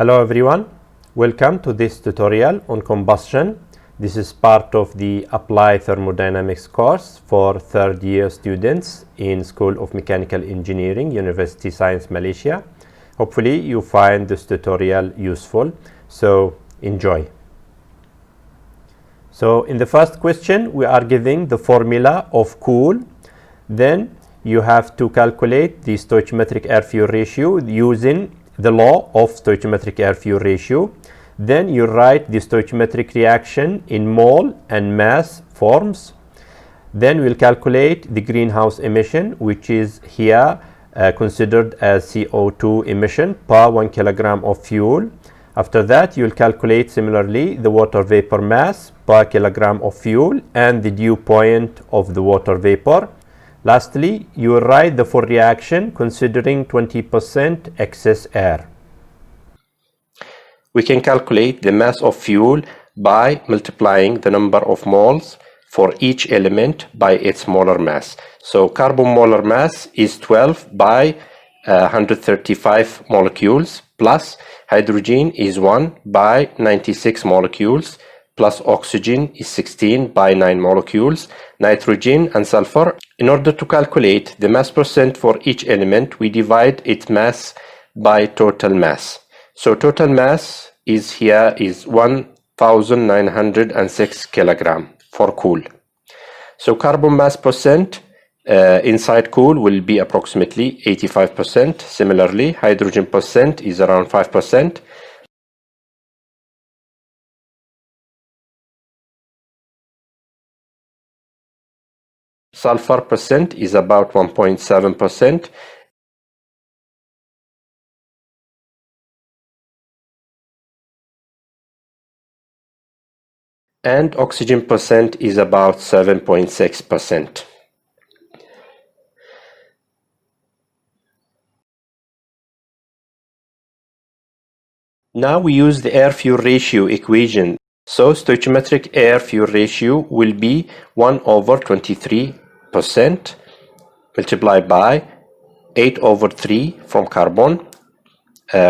Hello everyone, welcome to this tutorial on combustion. This is part of the Applied Thermodynamics course for third year students in School of Mechanical Engineering, University Science Malaysia. Hopefully you find this tutorial useful, so enjoy. So in the first question we are giving the formula of cool. Then you have to calculate the stoichiometric air-fuel ratio using the law of stoichiometric air-fuel ratio. Then you write the stoichiometric reaction in mole and mass forms. Then we'll calculate the greenhouse emission, which is here considered as CO2 emission per 1 kilogram of fuel. After that, you'll calculate similarly the water vapor mass per kilogram of fuel and the dew point of the water vapor. Lastly, you will write the full reaction considering 20% excess air. We can calculate the mass of fuel by multiplying the number of moles for each element by its molar mass. So carbon molar mass is 12 by 135 molecules, plus hydrogen is 1 by 96 molecules, plus oxygen is 16 by 9 molecules, nitrogen and sulfur. In order to calculate the mass percent for each element, we divide its mass by total mass. So total mass is here is 1906 kilogram for cool. So carbon mass percent inside cool will be approximately 85%. Similarly, hydrogen percent is around 5%. Sulfur percent is about 1.7%. And oxygen percent is about 7.6%. Now we use the air-fuel ratio equation. So stoichiometric air-fuel ratio will be 1 over 23% multiplied by 8 over 3 from carbon,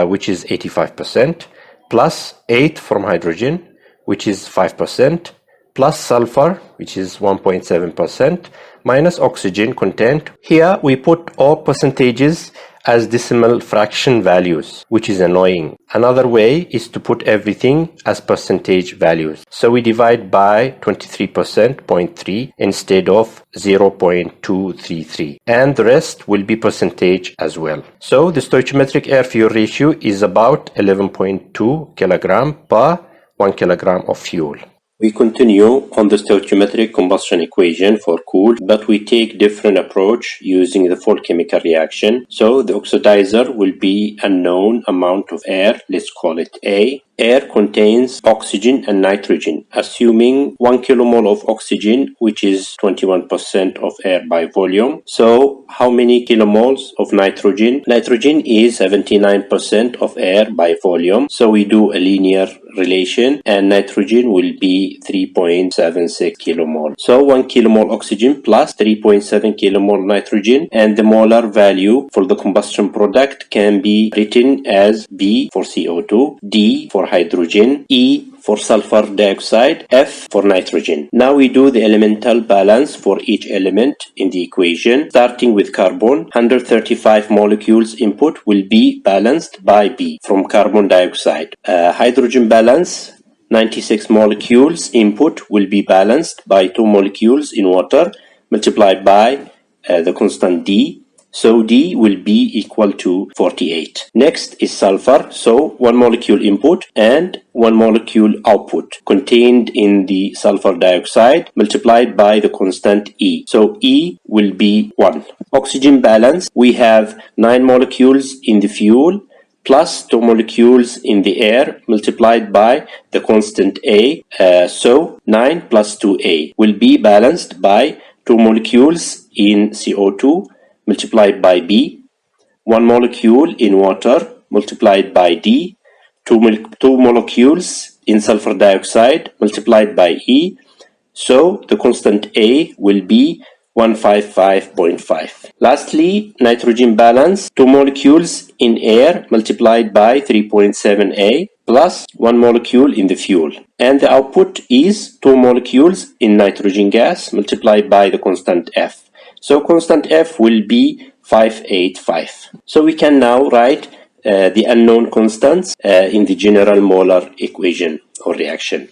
which is 85%, plus 8 from hydrogen, which is 5%, plus sulfur, which is 1.7%, minus oxygen content. Here we put all percentages as decimal fraction values, which is annoying. Another way is to put everything as percentage values. So we divide by 23%, 0.3 instead of 0.233. And the rest will be percentage as well. So the stoichiometric air-fuel ratio is about 11.2 kilogram per 1 kilogram of fuel. We continue on the stoichiometric combustion equation for cool, but we take different approach using the full chemical reaction. So the oxidizer will be a known amount of air, let's call it A. Air contains oxygen and nitrogen, assuming 1 kilomole of oxygen, which is 21% of air by volume. So how many kilomoles of nitrogen? Nitrogen is 79% of air by volume. So we do a linear relation, and nitrogen will be 3.76 kilomole. So 1 kilomole oxygen plus 3.7 kilomole nitrogen, and the molar value for the combustion product can be written as B for CO2, D for hydrogen, E for sulfur dioxide, F for nitrogen. Now we do the elemental balance for each element in the equation. Starting with carbon, 135 molecules input will be balanced by B from carbon dioxide. Hydrogen balance, 96 molecules input will be balanced by 2 molecules in water multiplied by the constant D. So D will be equal to 48. Next is sulfur. So 1 molecule input and 1 molecule output contained in the sulfur dioxide multiplied by the constant E. So E will be 1. Oxygen balance, we have 9 molecules in the fuel plus 2 molecules in the air multiplied by the constant A. So 9 plus 2A will be balanced by 2 molecules in CO2 multiplied by B, 1 molecule in water multiplied by D, 2 molecules in sulfur dioxide multiplied by E. So the constant A will be 155.5. Lastly, nitrogen balance, 2 molecules in air multiplied by 3.7 A plus 1 molecule in the fuel. And the output is 2 molecules in nitrogen gas multiplied by the constant F. So constant F will be 585. So we can now write the unknown constants in the general molar equation or reaction.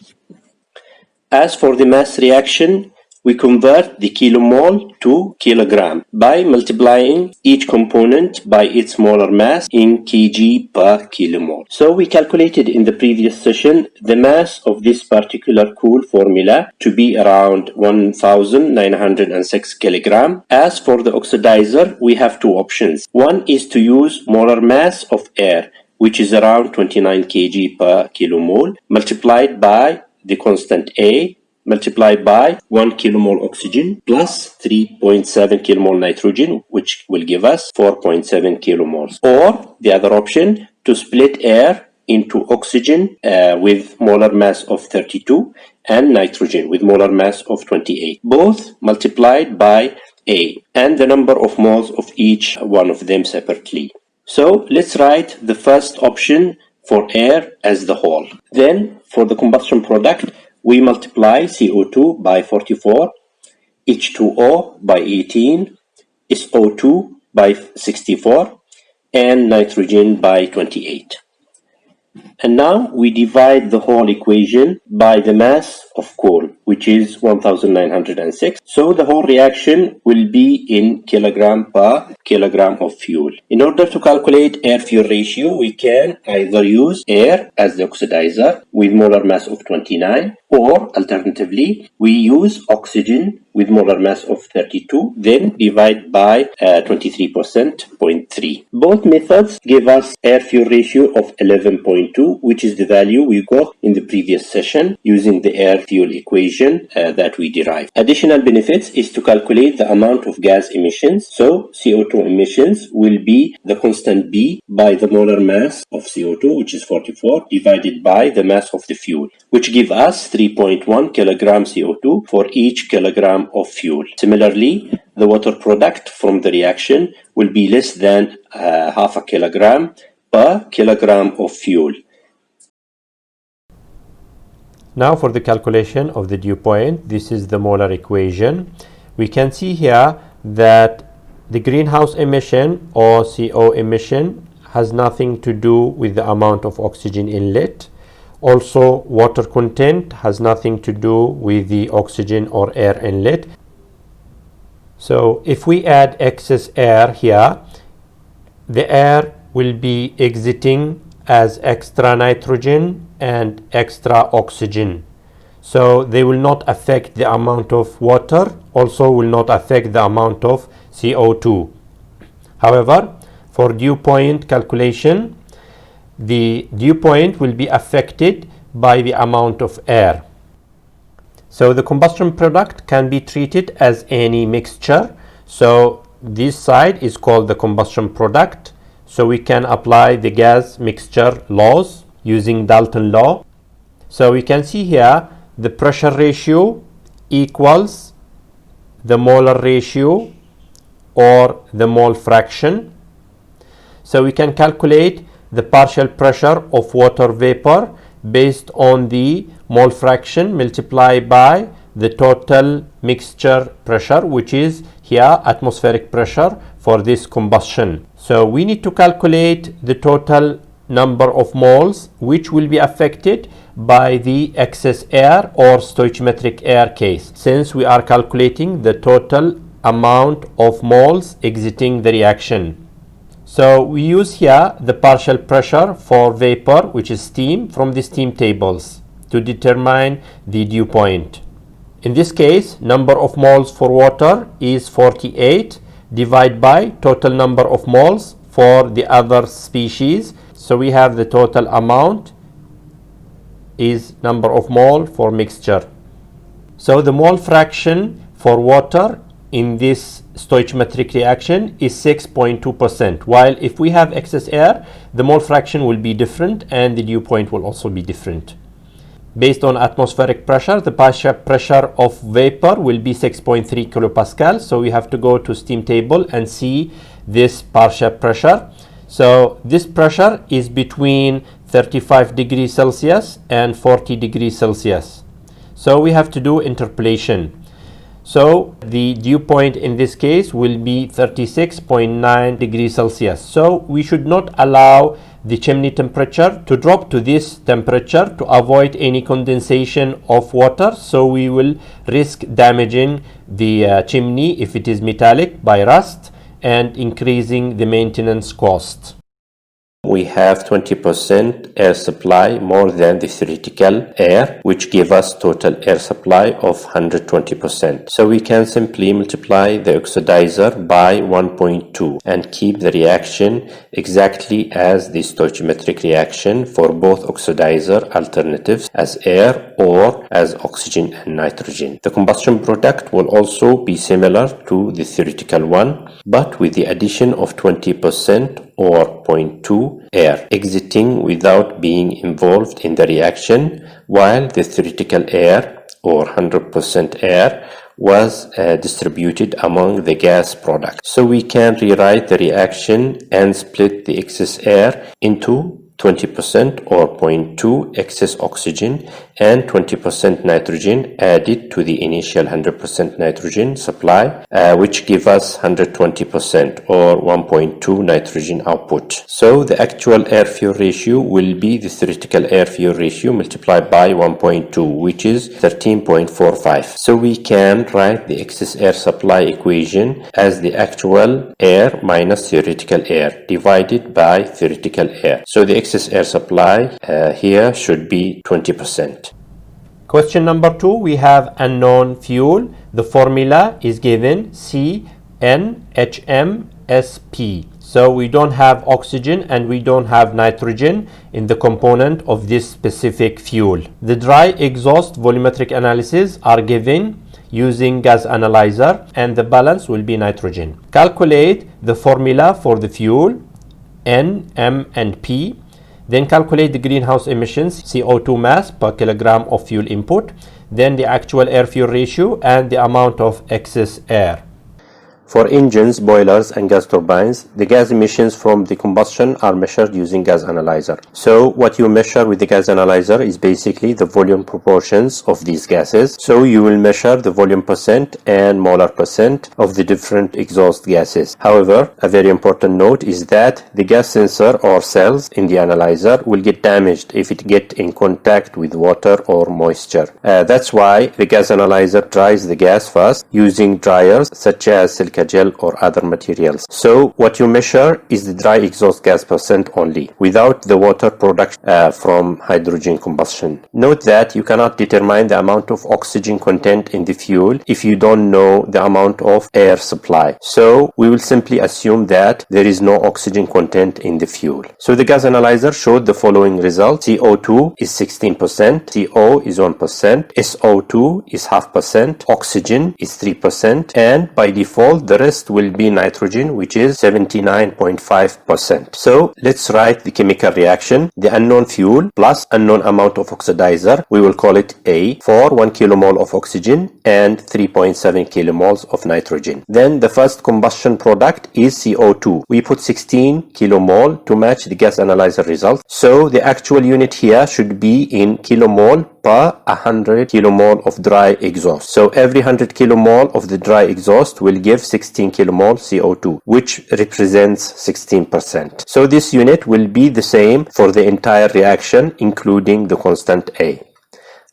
As for the mass reaction, we convert the kilomole to kilogram by multiplying each component by its molar mass in kg per kilomole. So we calculated in the previous session the mass of this particular cool formula to be around 1906 kilogram. As for the oxidizer, we have two options. One is to use molar mass of air, which is around 29 kg per kilomole, multiplied by the constant A multiplied by 1 kilomole oxygen plus 3.7 kilomole nitrogen, which will give us 4.7 kilomoles. Or the other option, to split air into oxygen with molar mass of 32 and nitrogen with molar mass of 28, both multiplied by A and the number of moles of each one of them separately. So let's write the first option for air as the whole. Then for the combustion product, we multiply CO2 by 44, H2O by 18, SO2 by 64, and nitrogen by 28. And now we divide the whole equation by the mass of coal, which is 1906. So the whole reaction will be in kilogram per kilogram of fuel. In order to calculate air-fuel ratio, we can either use air as the oxidizer with molar mass of 29, or alternatively, we use oxygen with molar mass of 32, then divide by 23.3. Both methods give us air-fuel ratio of 11.2, which is the value we got in the previous session using the air-fuel equation that we derived. Additional benefits is to calculate the amount of gas emissions. So CO2 emissions will be the constant B by the molar mass of CO2, which is 44, divided by the mass of the fuel, which give us 3.1 kilogram CO2 for each kilogram of fuel. Similarly, the water product from the reaction will be less than half a kilogram per kilogram of fuel. Now for the calculation of the dew point, this is the molar equation. We can see here that the greenhouse emission or CO emission has nothing to do with the amount of oxygen inlet. Also, water content has nothing to do with the oxygen or air inlet. So if we add excess air here, the air will be exiting as extra nitrogen and extra oxygen. So they will not affect the amount of water, also will not affect the amount of CO2. However, for dew point calculation, the dew point will be affected by the amount of air. So the combustion product can be treated as any mixture. So this side is called the combustion product. So we can apply the gas mixture laws using Dalton law. So we can see here the pressure ratio equals the molar ratio or the mole fraction. So we can calculate the partial pressure of water vapor based on the mole fraction multiplied by the total mixture pressure, which is here atmospheric pressure for this combustion. So we need to calculate the total number of moles which will be affected by the excess air or stoichiometric air case, since we are calculating the total amount of moles exiting the reaction. So we use here the partial pressure for vapor, which is steam, from the steam tables to determine the dew point. In this case, number of moles for water is 48 divided by total number of moles for the other species. So we have the total amount is number of mole for mixture. So the mole fraction for water in this stoichiometric reaction is 6.2%, while if we have excess air, the mole fraction will be different and the dew point will also be different. based on atmospheric pressure, the partial pressure of vapor will be 6.3 kilopascal. So we have to go to steam table and see this partial pressure. So this pressure is between 35 degrees Celsius and 40 degrees Celsius. So we have to do interpolation. So the dew point in this case will be 36.9 degrees Celsius. So we should not allow the chimney temperature to drop to this temperature to avoid any condensation of water. So we will risk damaging the chimney if it is metallic by rust and increasing the maintenance cost. We have 20% air supply more than the theoretical air, which give us total air supply of 120%. So we can simply multiply the oxidizer by 1.2 and keep the reaction exactly as the stoichiometric reaction for both oxidizer alternatives as air or as oxygen and nitrogen. The combustion product will also be similar to the theoretical one, but with the addition of 20% or 0.2 air exiting without being involved in the reaction, while the theoretical air or 100% air was distributed among the gas product. So we can rewrite the reaction and split the excess air into 20% or 0.2 excess oxygen and 20% nitrogen added to the initial 100% nitrogen supply, which give us 120% or 1.2 nitrogen output. So the actual air-fuel ratio will be the theoretical air-fuel ratio multiplied by 1.2, which is 13.45. So we can write the excess air supply equation as the actual air minus theoretical air divided by theoretical air. So the excess air supply here should be 20%. Question number 2, we have unknown fuel. The formula is given CnHmSp. So we don't have oxygen and we don't have nitrogen in the component of this specific fuel. The dry exhaust volumetric analysis are given using gas analyzer and the balance will be nitrogen. Calculate the formula for the fuel N, M and P. Then calculate the greenhouse emissions, CO2 mass per kilogram of fuel input, then the actual air-fuel ratio and the amount of excess air. For engines, boilers and gas turbines, the gas emissions from the combustion are measured using gas analyzer. So what you measure with the gas analyzer is basically the volume proportions of these gases. So you will measure the volume percent and molar percent of the different exhaust gases. However, a very important note is that the gas sensor or cells in the analyzer will get damaged if it gets in contact with water or moisture. That's why the gas analyzer dries the gas first using dryers such as silica gel or other materials. So what you measure is the dry exhaust gas percent only, without the water product from hydrogen combustion. Note that you cannot determine the amount of oxygen content in the fuel if you don't know the amount of air supply. So we will simply assume that there is no oxygen content in the fuel. So the gas analyzer showed the following result. CO2 is 16%, CO is 1%, SO2 is 0.5%, oxygen is 3%, and by default the rest will be nitrogen, which is 79.5%. So let's write the chemical reaction. The unknown fuel plus unknown amount of oxidizer, we will call it A, for 1 kilomole of oxygen and 3.7 kilomoles of nitrogen. Then the first combustion product is CO2. We put 16 kilomole to match the gas analyzer result. So the actual unit here should be in kilomole per 100 kilomole of dry exhaust. So every 100 kilomole of the dry exhaust will give 16 kilomole CO2, which represents 16%. So this unit will be the same for the entire reaction, including the constant A.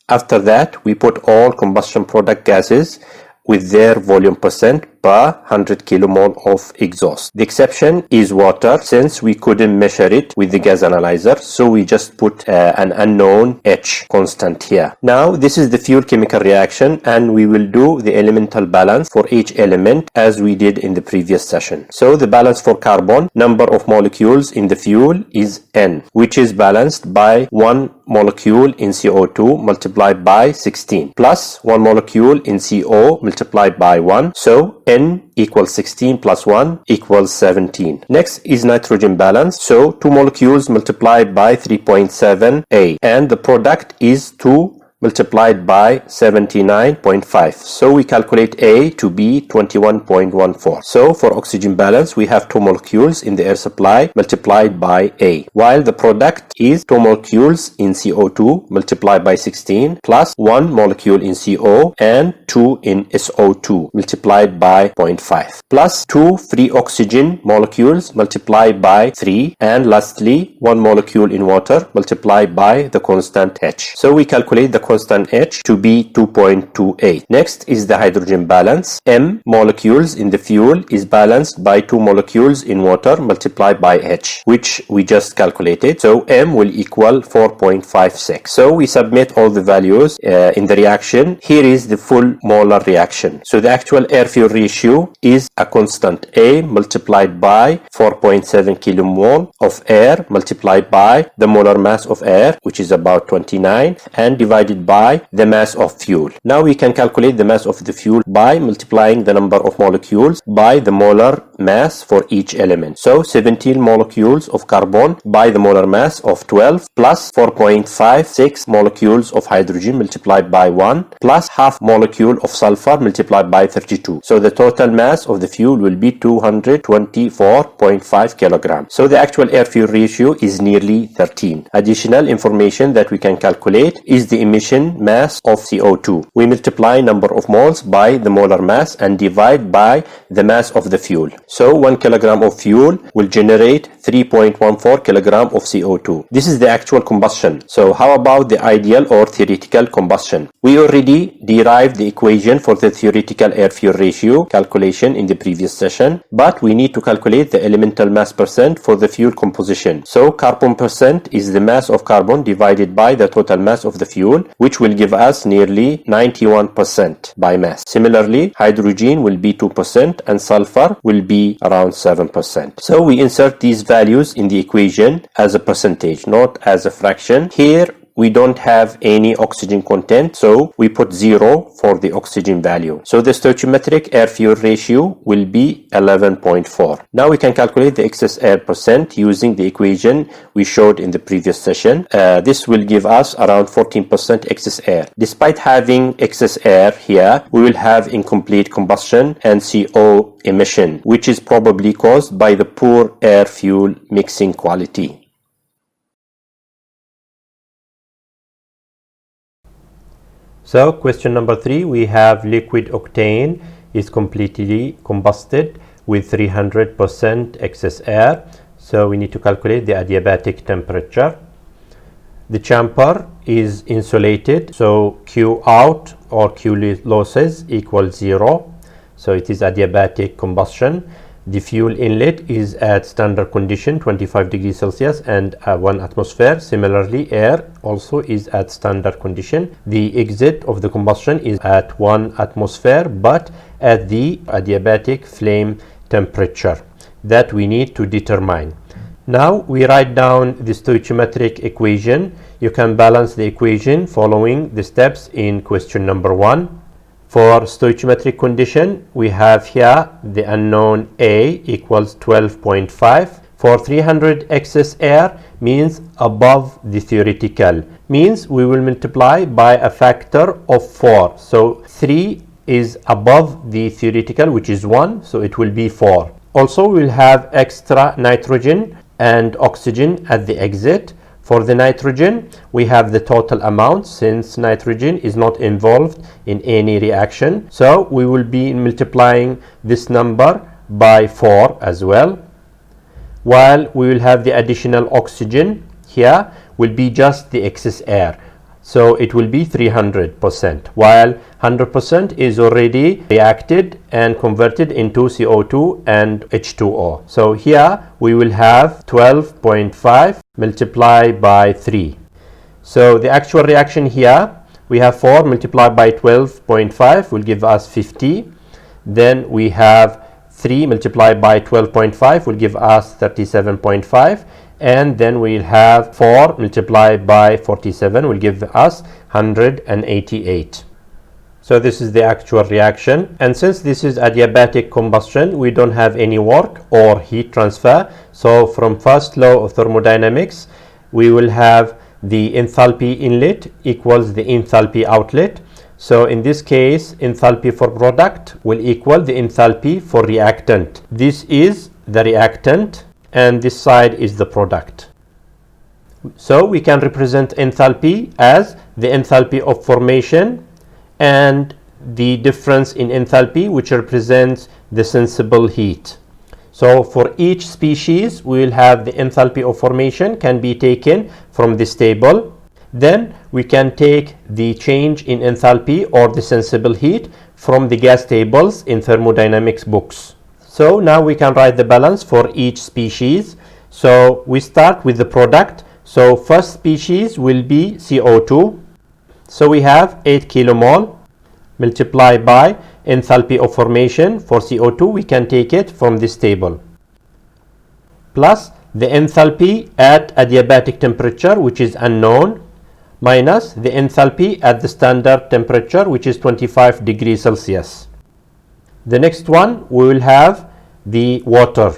After that, we put all combustion product gases with their volume percent per 100 kilomole of exhaust. The exception is water, since we couldn't measure it with the gas analyzer, so we just put an unknown H constant here. Now this is the fuel chemical reaction, and we will do the elemental balance for each element as we did in the previous session. So the balance for carbon, number of molecules in the fuel is N, which is balanced by 1 molecule in CO2 multiplied by 16 plus 1 molecule in CO multiplied by 1. So N equals 16 plus 1 equals 17. Next is nitrogen balance. So 2 molecules multiplied by 3.7 A, and the product is 2 multiplied by 79.5. So we calculate A to be 21.14. So for oxygen balance, we have 2 molecules in the air supply multiplied by A, while the product is 2 molecules in CO2 multiplied by 16 plus 1 molecule in CO and 2 in SO2 multiplied by 0.5 plus 2 free oxygen molecules multiplied by 3, and lastly 1 molecule in water multiplied by the constant H. So we calculate the constant H to be 2.28. Next is the hydrogen balance. M molecules in the fuel is balanced by 2 molecules in water multiplied by H, which we just calculated. So M will equal 4.56. So we submit all the values in the reaction. Here is the full molar reaction. So the actual air-fuel ratio is a constant A multiplied by 4.7 kilomole of air multiplied by the molar mass of air, which is about 29, and divided by the mass of fuel. Now we can calculate the mass of the fuel by multiplying the number of molecules by the molar mass for each element. So 17 molecules of carbon by the molar mass of 12 plus 4.56 molecules of hydrogen multiplied by 1 plus half molecule of sulfur multiplied by 32. So the total mass of the fuel will be 224.5 kilograms. So the actual air-fuel ratio is nearly 13. Additional information that we can calculate is the emission mass of CO2. We multiply number of moles by the molar mass and divide by the mass of the fuel. So 1 kilogram of fuel will generate 3.14 kilogram of CO2. This is the actual combustion. So how about the ideal or theoretical combustion? We already derived the equation for the theoretical air-fuel ratio calculation in the previous session, but we need to calculate the elemental mass percent for the fuel composition. So carbon percent is the mass of carbon divided by the total mass of the fuel, which will give us nearly 91% by mass. Similarly, hydrogen will be 2% and sulfur will be around 7%. So we insert these values in the equation as a percentage, not as a fraction. Here we don't have any oxygen content, so we put 0 for the oxygen value. So the stoichiometric air-fuel ratio will be 11.4. Now we can calculate the excess air percent using the equation we showed in the previous session. This will give us around 14% excess air. Despite having excess air here, we will have incomplete combustion and CO emission, which is probably caused by the poor air-fuel mixing quality. So question number 3, we have liquid octane is completely combusted with 300% excess air. So we need to calculate the adiabatic temperature. The chamber is insulated, so Q out or Q losses equals 0. So it is adiabatic combustion. The fuel inlet is at standard condition 25 degrees Celsius and 1 atmosphere. Similarly, air also is at standard condition. The exit of the combustion is at 1 atmosphere but at the adiabatic flame temperature that we need to determine. Now we write down the stoichiometric equation. You can balance the equation following the steps in question number 1. For stoichiometric condition, we have here the unknown A equals 12.5. For 300 excess air means above the theoretical, means we will multiply by a factor of 4. So 3 is above the theoretical, which is 1, so it will be 4. Also, we will have extra nitrogen and oxygen at the exit. For the nitrogen, we have the total amount since nitrogen is not involved in any reaction. So we will be multiplying this number by 4 as well. While we will have the additional oxygen here will be just the excess air. So it will be 300%, while 100% is already reacted and converted into CO2 and H2O. So here we will have 12.5 multiplied by 3. So the actual reaction here, we have 4 multiplied by 12.5 will give us 50. Then we have 3 multiplied by 12.5 will give us 37.5. And then we'll have 4 multiplied by 47 will give us 188. So this is the actual reaction, and since this is adiabatic combustion, we don't have any work or heat transfer. So from first law of thermodynamics, we will have the enthalpy inlet equals the enthalpy outlet. So in this case, enthalpy for product will equal the enthalpy for reactant. This is the reactant and this side is the product. So we can represent enthalpy as the enthalpy of formation and the difference in enthalpy, which represents the sensible heat. So for each species, we will have the enthalpy of formation can be taken from this table. Then we can take the change in enthalpy or the sensible heat from the gas tables in thermodynamics books. So now we can write the balance for each species. So we start with the product. So first species will be CO2. So we have 8 kilomole multiplied by enthalpy of formation for CO2. We can take it from this table, plus the enthalpy at adiabatic temperature, which is unknown, minus the enthalpy at the standard temperature, which is 25 degrees Celsius. The next one, we will have the water.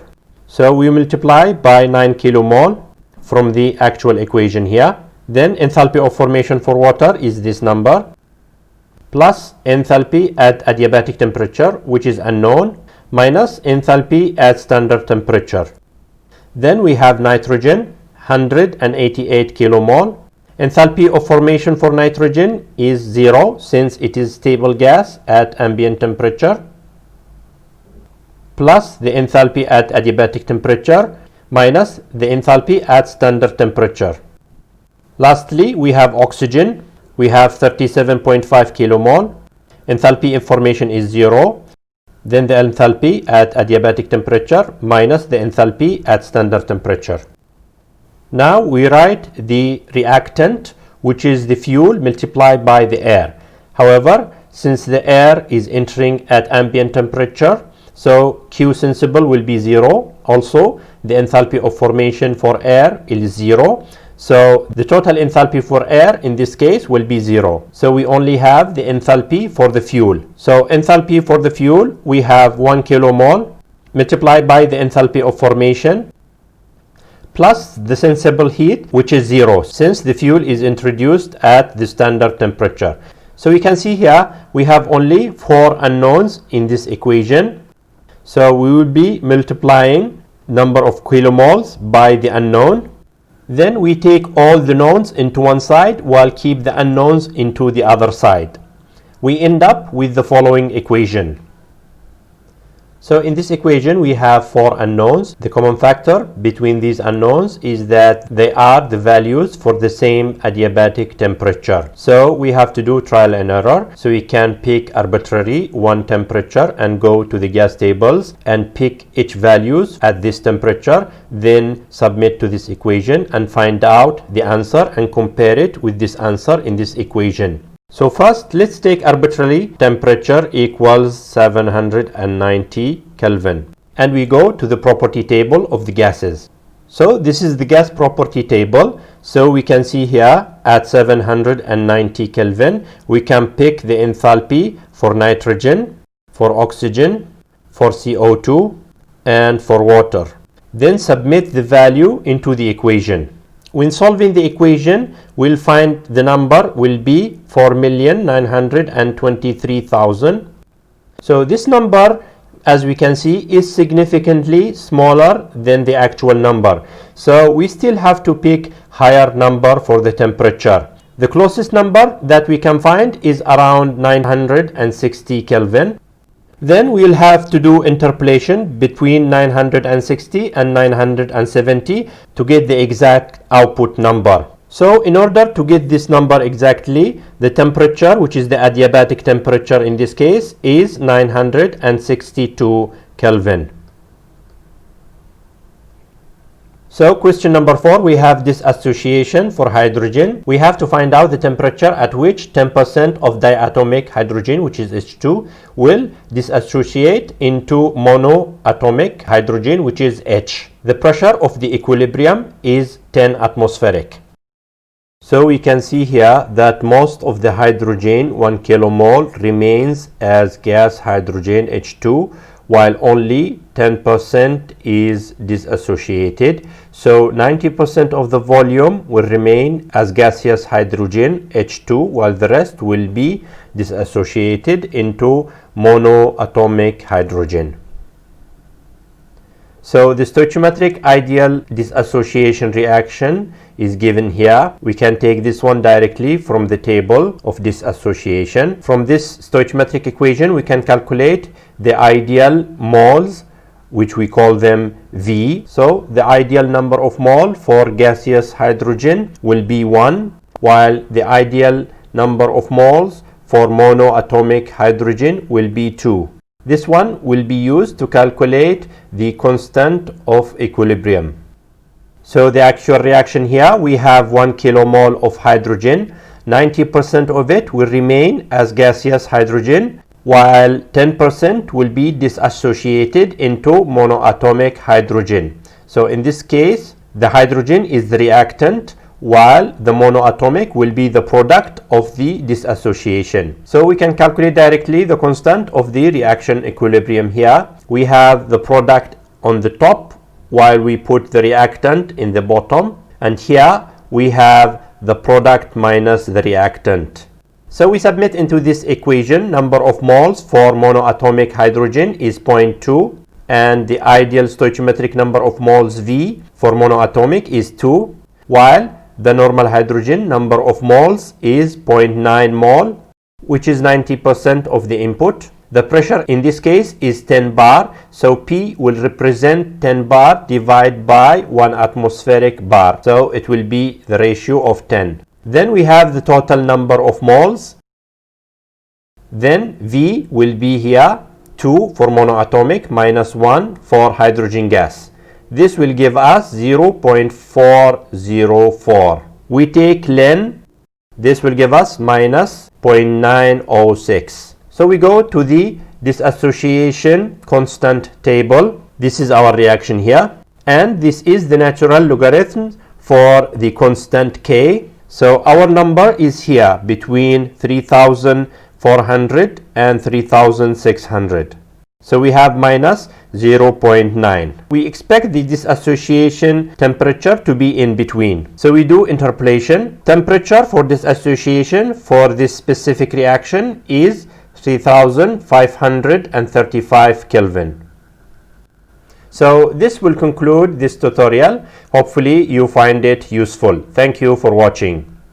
So we multiply by 9 kilomole from the actual equation here. Then enthalpy of formation for water is this number, plus enthalpy at adiabatic temperature, which is unknown, minus enthalpy at standard temperature. Then we have nitrogen, 188 kilomole. Enthalpy of formation for nitrogen is 0 since it is stable gas at ambient temperature, plus the enthalpy at adiabatic temperature minus the enthalpy at standard temperature. Lastly, we have oxygen. We have 37.5 kilomole. Enthalpy information is 0. Then the enthalpy at adiabatic temperature minus the enthalpy at standard temperature. Now we write the reactant, which is the fuel multiplied by the air. However, since the air is entering at ambient temperature, so Q sensible will be 0. Also, the enthalpy of formation for air is 0. So the total enthalpy for air in this case will be 0. So we only have the enthalpy for the fuel. So enthalpy for the fuel, we have 1 kilomole multiplied by the enthalpy of formation plus the sensible heat, which is 0 since the fuel is introduced at the standard temperature. So we can see here we have only 4 unknowns in this equation. So we will be multiplying number of kilomoles by the unknown. Then we take all the knowns into one side while keep the unknowns into the other side. We end up with the following equation. So in this equation we have 4 unknowns. The common factor between these unknowns is that they are the values for the same adiabatic temperature. So we have to do trial and error. So we can pick arbitrary one temperature and go to the gas tables and pick each values at this temperature, then submit to this equation and find out the answer and compare it with this answer in this equation. So first, let's take arbitrary temperature equals 790 Kelvin and we go to the property table of the gases. So this is the gas property table. So we can see here at 790 Kelvin, we can pick the enthalpy for nitrogen, for oxygen, for CO2 and for water. Then submit the value into the equation. When solving the equation, we'll find the number will be 4,923,000. So this number, as we can see, is significantly smaller than the actual number. So we still have to pick higher number for the temperature. The closest number that we can find is around 960 Kelvin. Then we'll have to do interpolation between 960 and 970 to get the exact output number. So in order to get this number exactly, the temperature, which is the adiabatic temperature in this case, is 962 Kelvin. So question number 4, we have dissociation for hydrogen. We have to find out the temperature at which 10% of diatomic hydrogen, which is H2, will dissociate into monoatomic hydrogen, which is H. The pressure of the equilibrium is 10 atmospheric. So we can see here that most of the hydrogen, 1 kilomole, remains as gas hydrogen H2, while only 10% is dissociated. So 90% of the volume will remain as gaseous hydrogen H2, while the rest will be dissociated into monoatomic hydrogen. So the stoichiometric ideal dissociation reaction is given here. We can take this one directly from the table of dissociation. From this stoichiometric equation, we can calculate the ideal moles, which we call them V. So the ideal number of mole for gaseous hydrogen will be 1, while the ideal number of moles for monoatomic hydrogen will be 2. This one will be used to calculate the constant of equilibrium. So the actual reaction here, we have 1 kilomole of hydrogen. 90% of it will remain as gaseous hydrogen, while 10% will be dissociated into monoatomic hydrogen. So in this case, the hydrogen is the reactant, while the monoatomic will be the product of the dissociation. So we can calculate directly the constant of the reaction equilibrium here. We have the product on the top, while we put the reactant in the bottom, and here we have the product minus the reactant. So we submit into this equation number of moles for monoatomic hydrogen is 0.2, and the ideal stoichiometric number of moles V for monoatomic is 2, while the normal hydrogen number of moles is 0.9 mole, which is 90% of the input. The pressure in this case is 10 bar, so P will represent 10 bar divided by 1 atmospheric bar, so it will be the ratio of 10. Then we have the total number of moles. Then V will be here 2 for monoatomic minus 1 for hydrogen gas. This will give us 0.404. We take ln, this will give us minus 0.906. So we go to the dissociation constant table. This is our reaction here, and this is the natural logarithm for the constant K. So our number is here between 3,400 and 3,600. So we have minus 0.9. We expect the dissociation temperature to be in between. So we do interpolation. Temperature for dissociation for this specific reaction is 3,535 Kelvin. So this will conclude this tutorial. Hopefully you find it useful. Thank you for watching.